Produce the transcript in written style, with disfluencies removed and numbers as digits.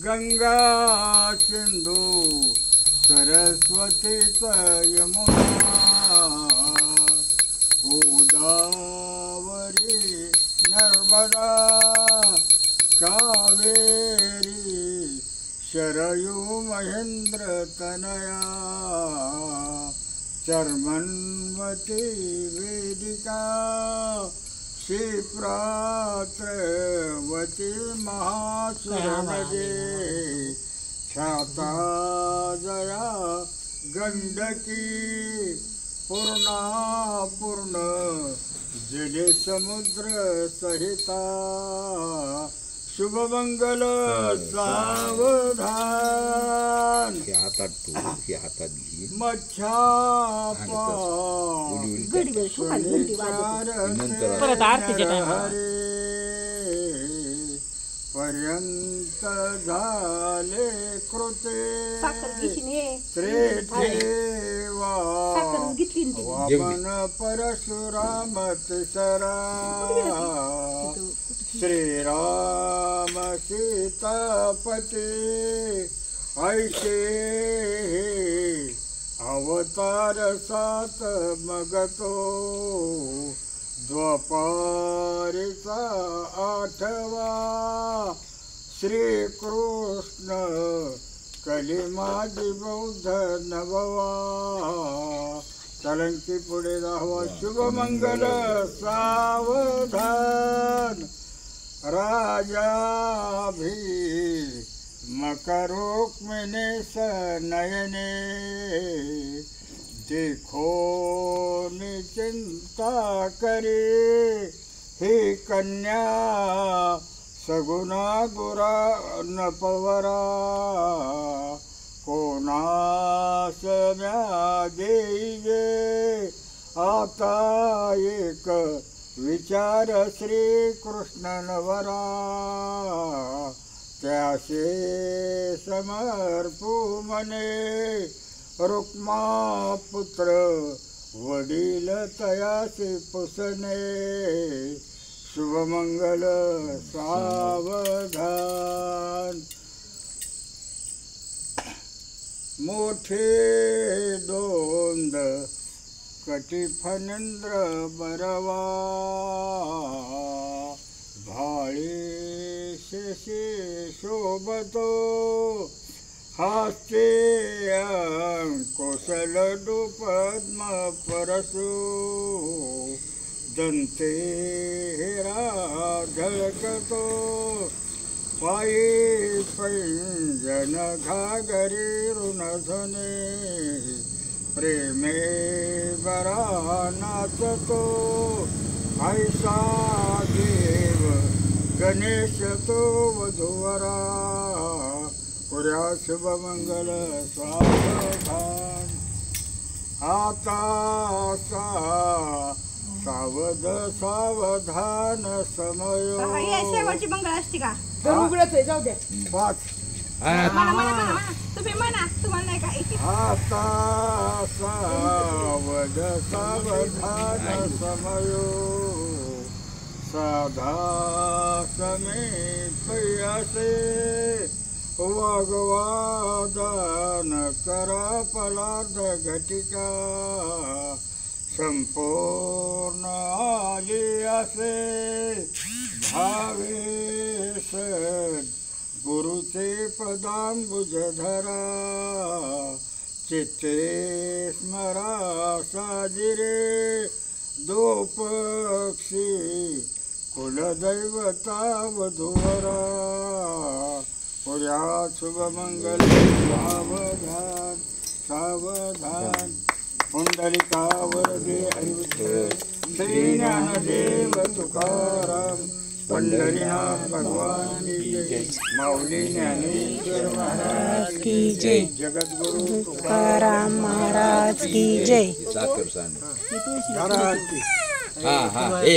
गंगा सिंधू सरस्वती यमुना गोदावरी नर्मदा कावेरी शरयू महेंद्र तनया चर्मन्वती वेदिका क्षिप्रात्रवती महासुरनदी ख्याता जया गंडकी पूर्णा पूर्ण जले समुद्र सहिता शुभमंगल सावधान मच्छापा परत आरतीच्या टायमाला पर्यंत झाले कृते वामन परशुराम तिसरा श्रीराम सीतापती ऐसे अवतार सात मगतो द्वापारीचा आठवा श्रीकृष्ण कलिमाजी बौद्ध नववा चलंकी पुढे जावा शुभमंगल सावधान राजाभी मकरुक्मिणी सनयने देखो चिंता करे ही कन्या सगुना गुरा नपवरा कोणास म्या देईजे आता एक विचार श्री कृष्ण नवरा त्यासे समर्पू मने रुक्मा पुत्र वडील तयासे पुसने शुभमंगल सावधान मोठे दोंद कटिफनेंद्र बरवा भाळे शशी शोभतो हास्ते कोसलडू पद्म परशु दंते हेरा झळकतो पायी पैंजन घागरी ऋणधने प्रेमे बरा नाचतो ऐसा देव गणेश तो वधूवरा पुऱ्या शुभमंगल सावधान आता सावध सावधान समय शेवटची मंगळ असते का जाऊ द्या पाच तुम्ही म्हणा तुम्हाला नाही काय आता सावध सावधान समय साधा समीप असे वागवादान करा पलार्ध घटिका संपूर्ण आली असे भावेश गुरुचे पदांबुजधरा चित्ते स्मरा साजिरे दो पक्षी कुलदैवता वधूवरा पुऱ्या शुभमंगल सावधान सावधान पुंडलिकावर दे हरिविठ्ठल श्री ज्ञानदेव तुकाराम पंढरीनाथ भगवान की जय माऊली ज्ञानेश्वर महाराज की जय जगद्गुरु तुकाराम महाराज की जय महाराज की